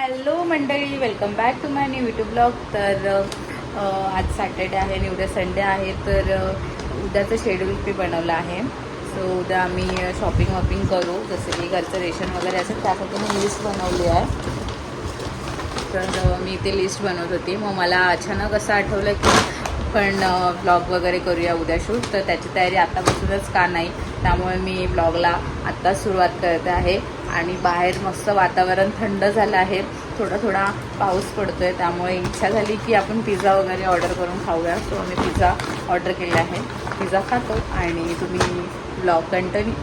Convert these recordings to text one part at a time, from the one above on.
Hello मंडळी, welcome back to my new YouTube blog. तर आज सॅटर्डे आहे आणि उद्या संडे आहे. तर उद्याचं शेड्यूल मी बनवलं आहे. सो उद्या आम्ही शॉपिंग करू, जसं की घरचं रेशन वगैरे असेल त्यासाठी मी लिस्ट बनवली आहे. तर मी ते लिस्ट बनवत होती. मग मला अचानक असं आठवलं की पण ब्लॉग वगैरे करूया उद्या शूट. तर त्याची तयारी आत्तापासूनच का नाही, त्यामुळे मी ब्लॉगला आत्ताच सुरुवात करते आहे. आणि बाहेर मस्त वातावरण थंड झालं आहे, थोडा पाऊस पडतो आहे. त्यामुळे इच्छा झाली की आपण पिझ्झा वगैरे ऑर्डर करून खाऊया. सो आम्ही पिझ्झा ऑर्डर केला आहे, पिझ्झा खातो. आणि तुम्ही ब्लॉग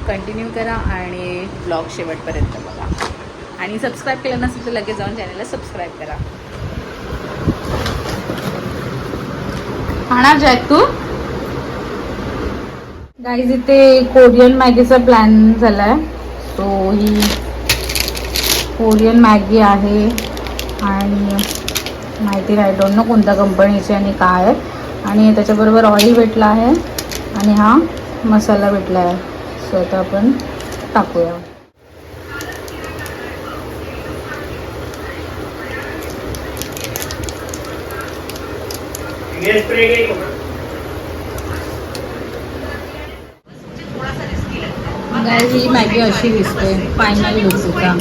कंटिन्यू करा आणि ब्लॉग शेवटपर्यंत बघा. आणि सबस्क्राईब केलं नसेल तर लगेच जाऊन चॅनलला सबस्क्राईब करा. खाणार जॅक तू? गाईज, इथे कोरियन मॅगीचा प्लॅन झाला आहे. सो ही कोरियन मॅगी आहे आणि माहिती नाही, डोंट नो कोणत्या कंपनीची आणि काय आहे. आणि त्याच्याबरोबर ऑइल भेटला आहे आणि हा मसाला भेटला आहे. सो आता आपण टाकूया. ही मॅगी अशी दिसते फायनल लुकचा.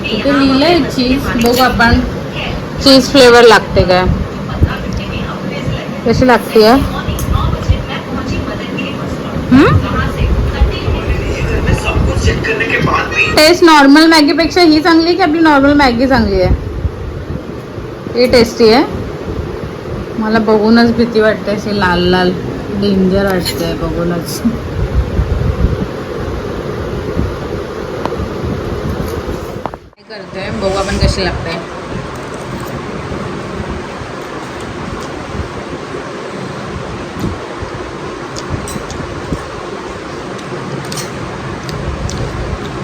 इथे लिहिलं आहे चीज. बघू आपण चीज फ्लेवर लागते काय, कशी लागते. टेस्ट नॉर्मल मॅगीपेक्षा ही चांगली आहे की आपली नॉर्मल मॅगी चांगली आहे? ही टेस्टी आहे. मला बघूनच भीती वाटते, अशी लाल लाल डेंजर वाटते बघूनच. करते, बघू आपण कशी लागते.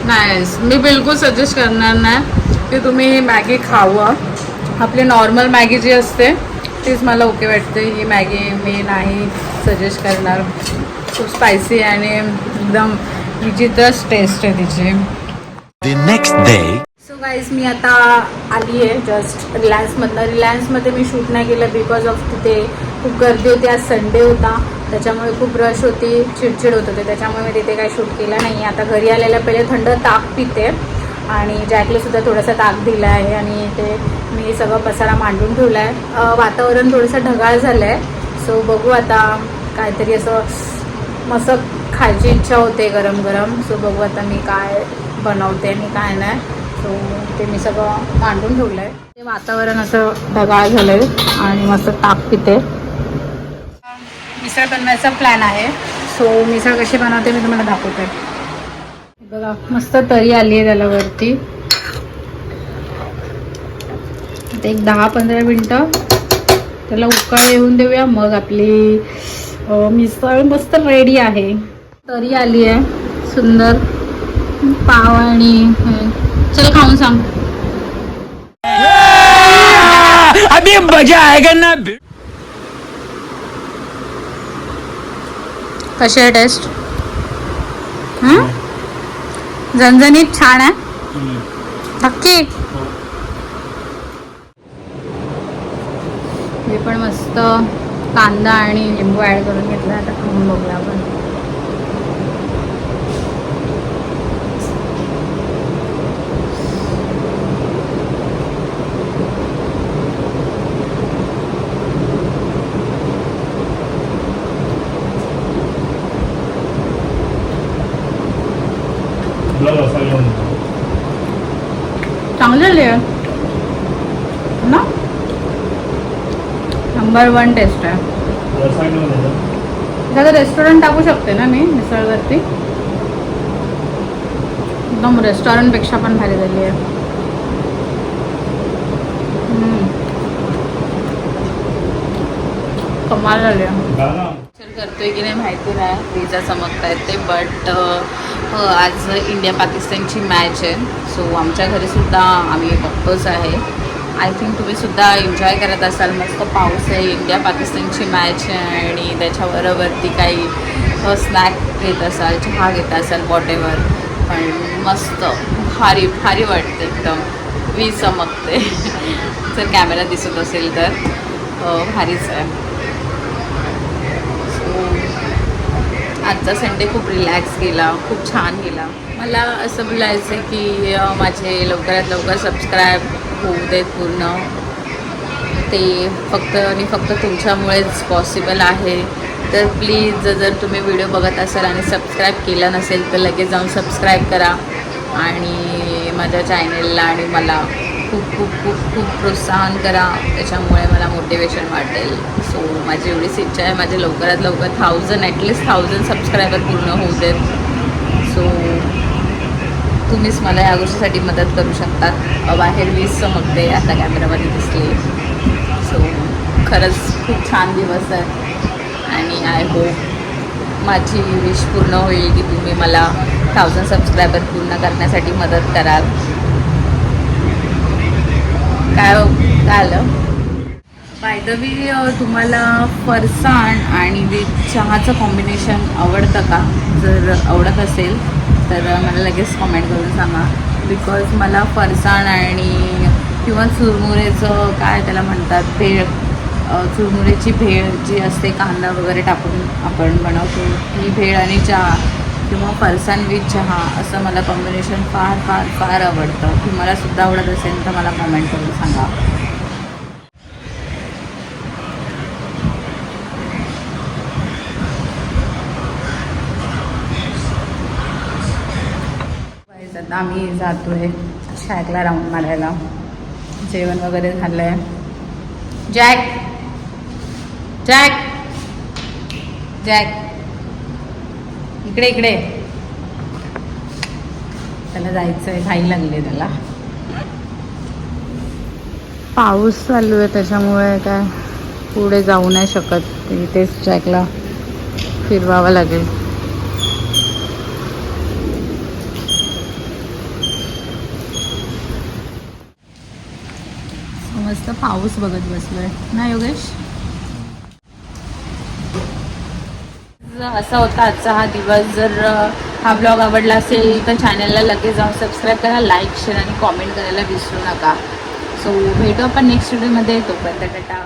नाही, मी बिलकुल सजेस्ट करणार नाही की तुम्ही ही मॅगी खावं. आपली नॉर्मल मॅगी जी असते तीच मला ओके वाटते. ही मॅगी मी नाही सजेस्ट करणार. खूप स्पायसी आणि एकदम विचित्रच टेस्ट आहे तिची. Next day. सो गाईज, मी आता आली आहे जस्ट रिलायन्समधनं. रिलायन्समध्ये मी शूट नाही केलं बिकॉज ऑफ तिथे खूप गर्दी होती. आज संडे होता, त्याच्यामुळे खूप रश होती, चिडचिड होत होते. त्याच्यामुळे मी तिथे काही शूट केलं नाही. आता घरी आलेल्या पहिले थंड ताक पिते आणि जॅकलासुद्धा थोडासा ताक दिला आहे. आणि ते मी सगळं पसारा मांडून ठेवला आहे. वातावरण थोडंसं ढगाळ झालं आहे. सो बघू आता, काहीतरी असं मस्त खायची इच्छा होते गरम गरम. सो बघू आता मी काय बनवते आणि काय नाही. सो ते मी सगळं मांडून ठेवलं आहे. ते वातावरण असं ढगाळ झालं आहे आणि मस्त ताक पिते. मिसळ बनवायचा प्लॅन आहे. सो मिसळ कशी बनवते मी तुम्हाला दाखवते. बघा, मस्त तरी आली आहे त्याला वरती. आता एक 10-15 मिनटं त्याला उकळ येऊन देऊया, मग आपली मिसळ मस्त रेडी आहे. तरी आली आहे सुंदर. पाव आणि चल खाऊन सांग. अभी मजा आएगा ना. कशी आहे टेस्ट? झणझणीत छान आहे नक्की. हे पण मस्त कांदा आणि लिंबू ॲड करून घेतला. आता खाऊन बघूया आपण. चांगली झाली आहे ना, नंबर 1 टेस्ट आहे. एखादं रेस्टॉरंट टाकू शकते ना मी मिसळवरती. एकदम रेस्टॉरंटपेक्षा पण भारी झाली आहे. कमाल झाली आहे. करतोय की नाही माहिती नाही, विजा चमकता येते. बट आज इंडिया पाकिस्तानची मॅच आहे. सो आमच्या घरीसुद्धा आम्ही बघतोच आहे. आय थिंक तुम्हीसुद्धा एन्जॉय करत असाल. मस्त पाऊस आहे, इंडिया पाकिस्तानची मॅच आहे आणि त्याच्याबरोबरती काही स्नॅक घेत असाल, चहा घेत असाल, वॉटेवर. पण मस्त भारी भारी वाटते एकदम. वीज चमकते. जर कॅमेरा दिसत असेल तर भारीच आहे. सो आजचा संडे खूप रिलॅक्स गेला, खूप छान गेला. मला असं बोलायचं आहे की माझे लवकरात लवकर सबस्क्राईब होऊ देत पूर्ण. ते फक्त आणि फक्त तुमच्यामुळेच पॉसिबल आहे. तर प्लीज जर तुम्ही व्हिडिओ बघत असाल आणि सबस्क्राईब केलं नसेल तर लगेच जाऊन सबस्क्राईब करा आणि माझ्या चॅनेलला आणि मला खूप खूप खूप खूप प्रोत्साहन करा. त्याच्यामुळे मला मोटिवेशन वाटेल. सो माझी एवढीच इच्छा आहे, माझे लवकरात लवकर 1000 ॲटलिस्ट 1000 सबस्क्रायबर पूर्ण होऊ देत. सो तुम्हीच मला या गोष्टीसाठी मदत करू शकतात. बाहेर वीज चमकते, आता कॅमेरामध्ये दिसले. सो खरंच खूप छान दिवस आहे आणि आय होप माझी विश पूर्ण होईल की तुम्ही मला 1000 सबस्क्रायबर पूर्ण करण्यासाठी मदत कराल. काय आलं बाय द वे, तुम्हाला फरसाण आणि विथ चहाचं कॉम्बिनेशन आवडतं का? जर आवडत असेल तर मला लगेच कॉमेंट करून सांगा. बिकॉज मला फरसाण आणि किंवा चुरमुरेचं काय त्याला म्हणतात, भेळ, चुरमुरेची भेळ जी असते कांदा वगैरे टाकून आपण बनवतो, ही भेळ आणि चहा किंवा फरसाण विथ चहा असं मला कॉम्बिनेशन फार फार फार आवडतं. तुम्हाला सुद्धा आवडत असेल तर मला कॉमेंट करून सांगा. आता आम्ही जातोय शॅकला राऊंड मारायला. जेवण वगैरे झालं आहे. जॅक जॅक जॅक इकडे इकडे. त्याला जायचं आहे, घाई लागली त्याला. पाऊस चालू आहे त्याच्यामुळे काय पुढे जाऊ नाही शकत. इथेच जॅकला फिरवावं लागेल. मस्त पाऊस बघत बसलोय ना योगेश. असा होता आजचा हा दिवस. जर हा ब्लॉग आवडला असेल तर चॅनलला लगेच जाऊन सबस्क्राईब करा, लाईक, शेअर आणि कॉमेंट करायला विसरू नका. सो भेटू आपण नेक्स्ट व्हिडिओमध्ये. तोपर्यंत टाटा.